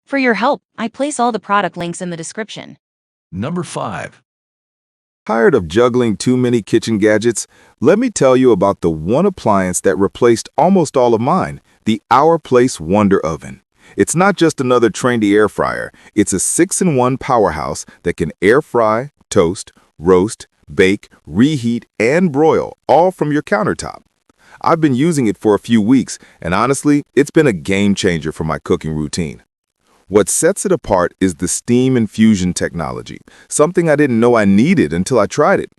For your help, I place all the product links in the description. Number 5. Tired of juggling too many kitchen gadgets? Let me tell you about the one appliance that replaced almost all of mine, the Our Place Wonder Oven. It's not just another trendy air fryer, it's a 6-in-1 powerhouse that can air fry, toast, roast, bake, reheat, and broil, all from your countertop. I've been using it for a few weeks, and honestly, it's been a game changer for my cooking routine. What sets it apart is the steam infusion technology, something I didn't know I needed until I tried it.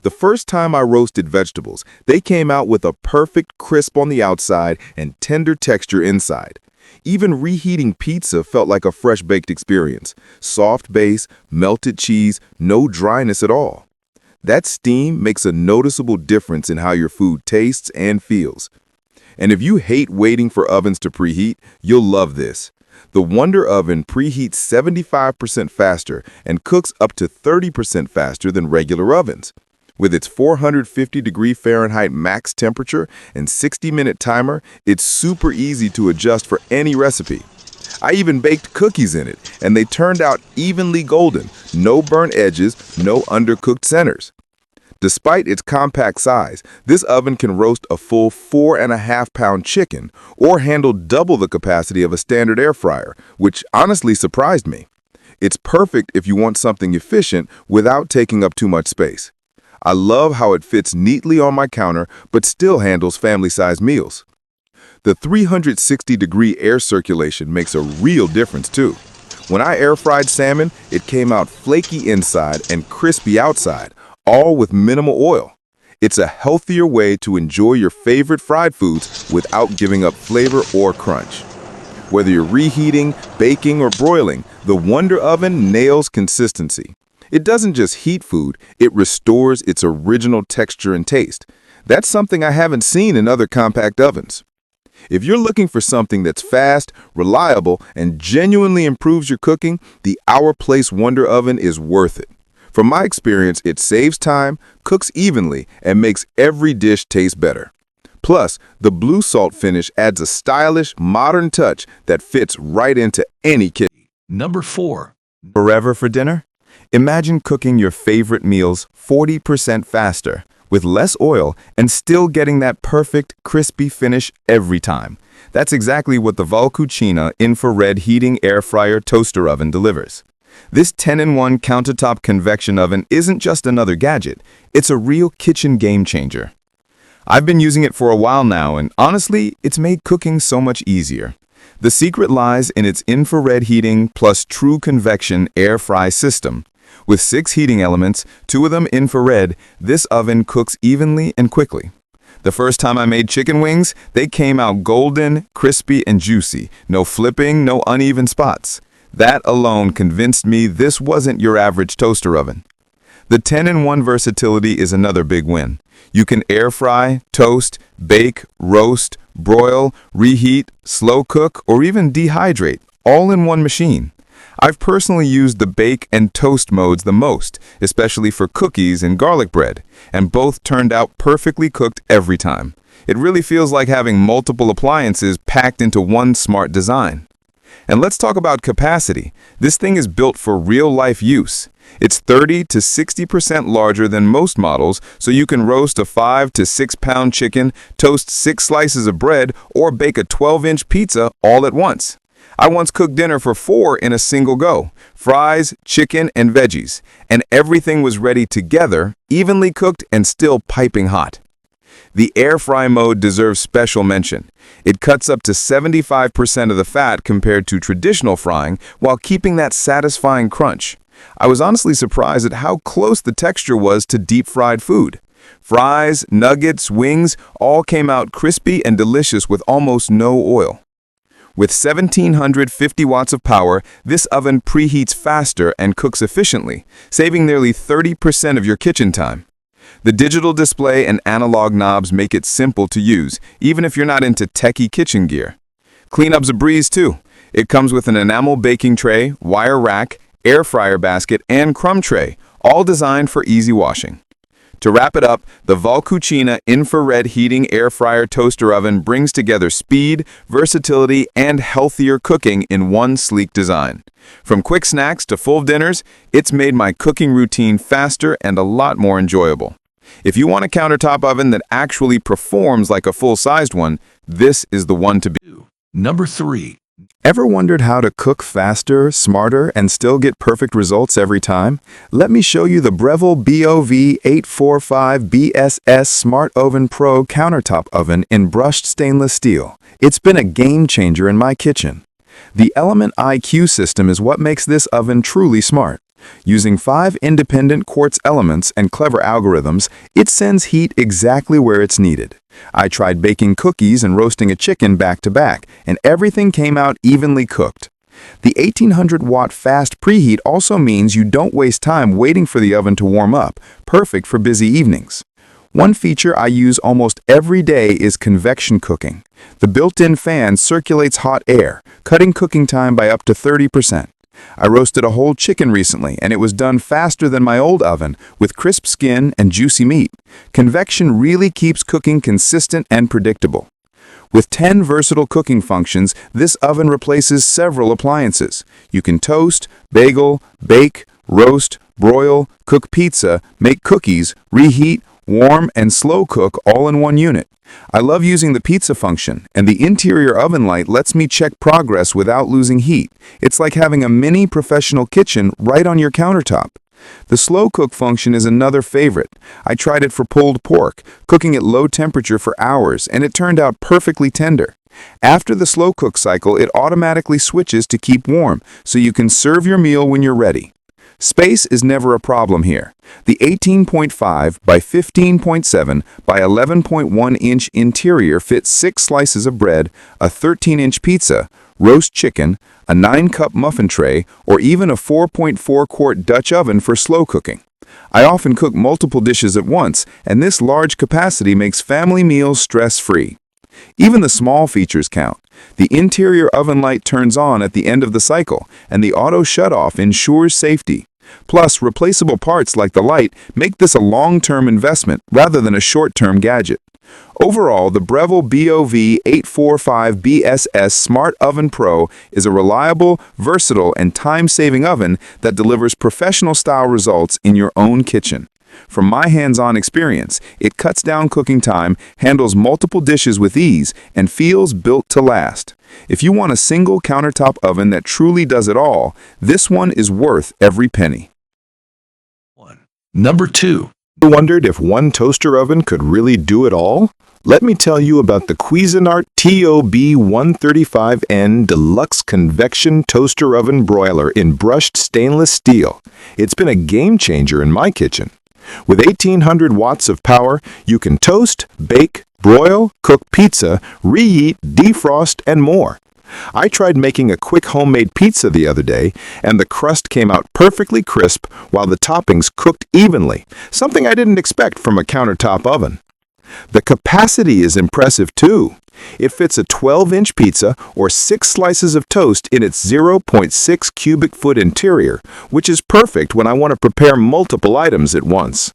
The first time I roasted vegetables, they came out with a perfect crisp on the outside and tender texture inside. Even reheating pizza felt like a fresh-baked experience. Soft base, melted cheese, no dryness at all. That steam makes a noticeable difference in how your food tastes and feels. And if you hate waiting for ovens to preheat, you'll love this. The Wonder Oven preheats 75% faster and cooks up to 30% faster than regular ovens. With its 450-degree Fahrenheit max temperature and 60-minute timer, it's super easy to adjust for any recipe. I even baked cookies in it, and they turned out evenly golden, no burnt edges, no undercooked centers. Despite its compact size, this oven can roast a full 4.5-pound chicken or handle double the capacity of a standard air fryer, which honestly surprised me. It's perfect if you want something efficient without taking up too much space. I love how it fits neatly on my counter but still handles family-sized meals. The 360-degree air circulation makes a real difference too. When I air-fried salmon, it came out flaky inside and crispy outside, all with minimal oil. It's a healthier way to enjoy your favorite fried foods without giving up flavor or crunch. Whether you're reheating, baking, or broiling, the Wonder Oven nails consistency. It doesn't just heat food, it restores its original texture and taste. That's something I haven't seen in other compact ovens. If you're looking for something that's fast, reliable, and genuinely improves your cooking, the Our Place Wonder Oven is worth it. From my experience, it saves time, cooks evenly, and makes every dish taste better. Plus, the blue salt finish adds a stylish, modern touch that fits right into any kitchen. Number 4. Forever for dinner? Imagine cooking your favorite meals 40% faster, with less oil, and still getting that perfect, crispy finish every time. That's exactly what the VAL CUCINA infrared heating air fryer toaster oven delivers. This 10-in-1 countertop convection oven isn't just another gadget, it's a real kitchen game changer. I've been using it for a while now, and honestly, it's made cooking so much easier. The secret lies in its infrared heating plus true convection air fry system. With 6 heating elements, 2 of them infrared, this oven cooks evenly and quickly. The first time I made chicken wings, they came out golden, crispy, and juicy. No flipping, no uneven spots. That alone convinced me this wasn't your average toaster oven. The 10-in-1 versatility is another big win. You can air fry, toast, bake, roast, broil, reheat, slow cook, or even dehydrate, all in one machine. I've personally used the bake and toast modes the most, especially for cookies and garlic bread, and both turned out perfectly cooked every time. It really feels like having multiple appliances packed into one smart design. And let's talk about capacity. This thing is built for real-life use. It's 30 to 60% larger than most models, so you can roast a 5 to 6-pound chicken, toast 6 slices of bread, or bake a 12-inch pizza all at once. I once cooked dinner for 4 in a single go, fries, chicken, and veggies, and everything was ready together, evenly cooked and still piping hot. The air fry mode deserves special mention. It cuts up to 75% of the fat compared to traditional frying while keeping that satisfying crunch. I was honestly surprised at how close the texture was to deep-fried food. Fries, nuggets, wings all came out crispy and delicious with almost no oil. With 1,750 watts of power, this oven preheats faster and cooks efficiently, saving nearly 30% of your kitchen time. The digital display and analog knobs make it simple to use, even if you're not into techie kitchen gear. Cleanup's a breeze too. It comes with an enamel baking tray, wire rack, air fryer basket, and crumb tray, all designed for easy washing. To wrap it up, the VAL CUCINA infrared heating air fryer toaster oven brings together speed, versatility, and healthier cooking in one sleek design. From quick snacks to full dinners, it's made my cooking routine faster and a lot more enjoyable. If you want a countertop oven that actually performs like a full-sized one, this is the one to be. Number 3. Ever wondered how to cook faster, smarter, and still get perfect results every time? Let me show you the Breville 𝐕𝐢𝐬𝐐 Smart Oven Pro countertop oven in brushed stainless steel. It's been a game changer in my kitchen. The Element IQ system is what makes this oven truly smart. Using 5 independent quartz elements and clever algorithms, it sends heat exactly where it's needed. I tried baking cookies and roasting a chicken back to back, and everything came out evenly cooked. The 1800-watt fast preheat also means you don't waste time waiting for the oven to warm up, perfect for busy evenings. One feature I use almost every day is convection cooking. The built-in fan circulates hot air, cutting cooking time by up to 30%. I roasted a whole chicken recently, and it was done faster than my old oven, with crisp skin and juicy meat. Convection really keeps cooking consistent and predictable. With 10 versatile cooking functions, this oven replaces several appliances. You can toast, bagel, bake, roast, broil, cook pizza, make cookies, reheat, warm, and slow cook all in one unit. I love using the pizza function, and the interior oven light lets me check progress without losing heat. It's like having a mini professional kitchen right on your countertop. The slow cook function is another favorite. I tried it for pulled pork, cooking at low temperature for hours, and it turned out perfectly tender. After the slow cook cycle, it automatically switches to keep warm, so you can serve your meal when you're ready. Space is never a problem here. The 18.5 by 15.7 by 11.1-inch interior fits 6 slices of bread, a 13-inch pizza, roast chicken, a 9-cup muffin tray, or even a 4.4-quart Dutch oven for slow cooking. I often cook multiple dishes at once, and this large capacity makes family meals stress-free. Even the small features count. The interior oven light turns on at the end of the cycle, and the auto shutoff ensures safety. Plus, replaceable parts like the light make this a long-term investment rather than a short-term gadget. Overall, the Breville 𝐕𝐢𝐬𝐿 Smart Oven Pro is a reliable, versatile, and time-saving oven that delivers professional-style results in your own kitchen. From my hands-on experience, it cuts down cooking time, handles multiple dishes with ease, and feels built to last. If you want a single countertop oven that truly does it all, this one is worth every penny. Number 2. You wondered if one toaster oven could really do it all? Let me tell you about the Cuisinart TOB-135N Deluxe Convection Toaster Oven Broiler in brushed stainless steel. It's been a game changer in my kitchen. With 1800 watts of power, you can toast, bake, broil, cook pizza, reheat, defrost, and more. I tried making a quick homemade pizza the other day, and the crust came out perfectly crisp while the toppings cooked evenly, something I didn't expect from a countertop oven. The capacity is impressive too. It fits a 12-inch pizza or 6 slices of toast in its 0.6 cubic foot interior, which is perfect when I want to prepare multiple items at once.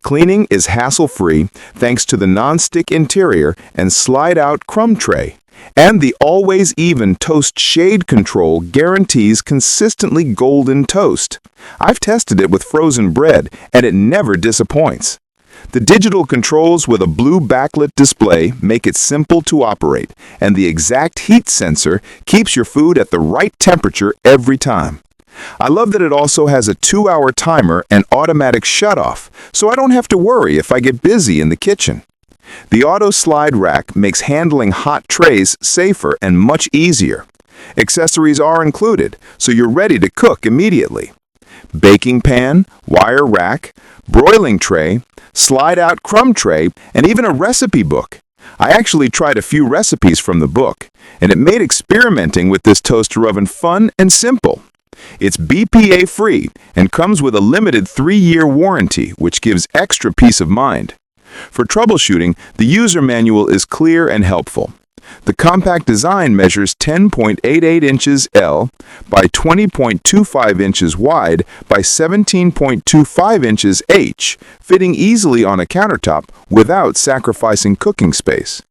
Cleaning is hassle-free thanks to the non-stick interior and slide-out crumb tray. And the always even toast shade control guarantees consistently golden toast. I've tested it with frozen bread, and it never disappoints. The digital controls with a blue backlit display make it simple to operate, and the exact heat sensor keeps your food at the right temperature every time. I love that it also has a 2-hour timer and automatic shutoff, so I don't have to worry if I get busy in the kitchen. The auto slide rack makes handling hot trays safer and much easier. Accessories are included, so you're ready to cook immediately. Baking pan, wire rack, broiling tray, slide-out crumb tray, and even a recipe book. I actually tried a few recipes from the book, and it made experimenting with this toaster oven fun and simple. It's BPA-free and comes with a limited 3-year warranty, which gives extra peace of mind. For troubleshooting, the user manual is clear and helpful. The compact design measures 10.88 inches L by 20.25 inches wide by 17.25 inches H, fitting easily on a countertop without sacrificing cooking space.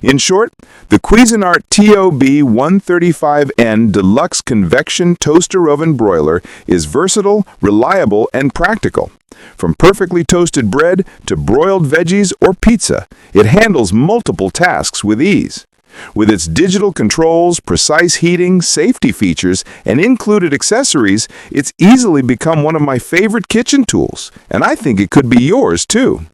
In short, the Cuisinart TOB-135N Deluxe Convection Toaster Oven Broiler is versatile, reliable, and practical. From perfectly toasted bread to broiled veggies or pizza, it handles multiple tasks with ease. With its digital controls, precise heating, safety features, and included accessories, it's easily become one of my favorite kitchen tools, and I think it could be yours too.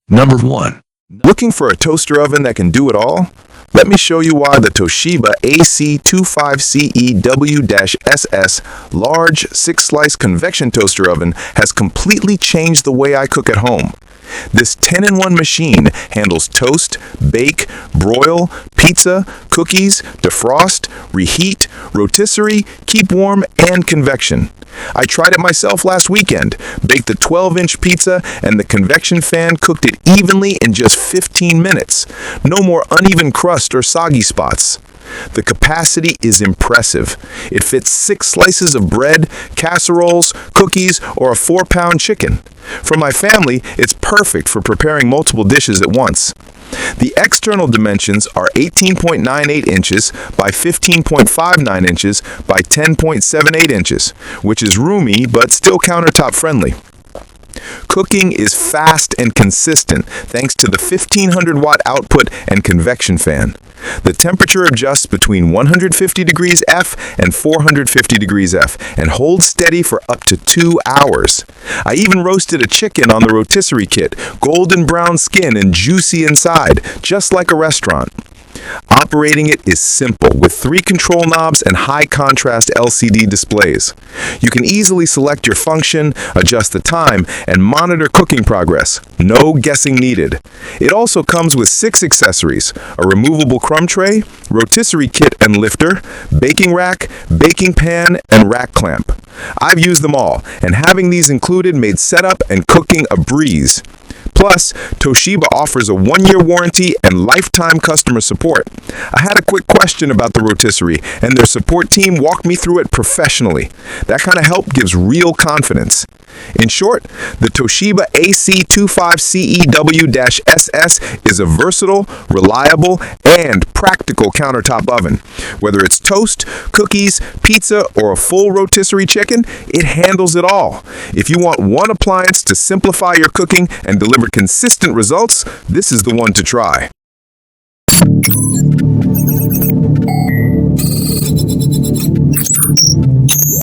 Number 1. Looking for a toaster oven that can do it all? Let me show you why the TOSHIBA AC25CEW-SS large 6-slice convection toaster oven has completely changed the way I cook at home. This 10-in-1 machine handles toast, bake, broil, pizza, cookies, defrost, reheat, rotisserie, keep warm, and convection. I tried it myself last weekend, baked a 12-inch pizza, and the convection fan cooked it evenly in just 15 minutes. No more uneven crust or soggy spots. The capacity is impressive. It fits 6 slices of bread, casseroles, cookies, or a 4-pound chicken. For my family, it's perfect for preparing multiple dishes at once. The external dimensions are 18.98 inches by 15.59 inches by 10.78 inches, which is roomy but still countertop friendly. Cooking is fast and consistent thanks to the 1500-watt output and convection fan. The temperature adjusts between 150 degrees F and 450 degrees F and holds steady for up to 2 hours. I even roasted a chicken on the rotisserie kit, golden brown skin and juicy inside, just like a restaurant. Operating it is simple with 3 control knobs and high-contrast LCD displays. You can easily select your function, adjust the time, and monitor cooking progress. No guessing needed. It also comes with 6 accessories: a removable crumb tray, rotisserie kit and lifter, baking rack, baking pan, and rack clamp. I've used them all, and having these included made setup and cooking a breeze. Plus, TOSHIBA offers a 1-year warranty and lifetime customer support. I had a quick question about the rotisserie, and their support team walked me through it professionally. That kind of help gives real confidence. In short, the TOSHIBA AC25CEW-SS is a versatile, reliable, and practical countertop oven. Whether it's toast, cookies, pizza, or a full rotisserie chicken, it handles it all. If you want one appliance to simplify your cooking and deliver consistent results, this is the one to try.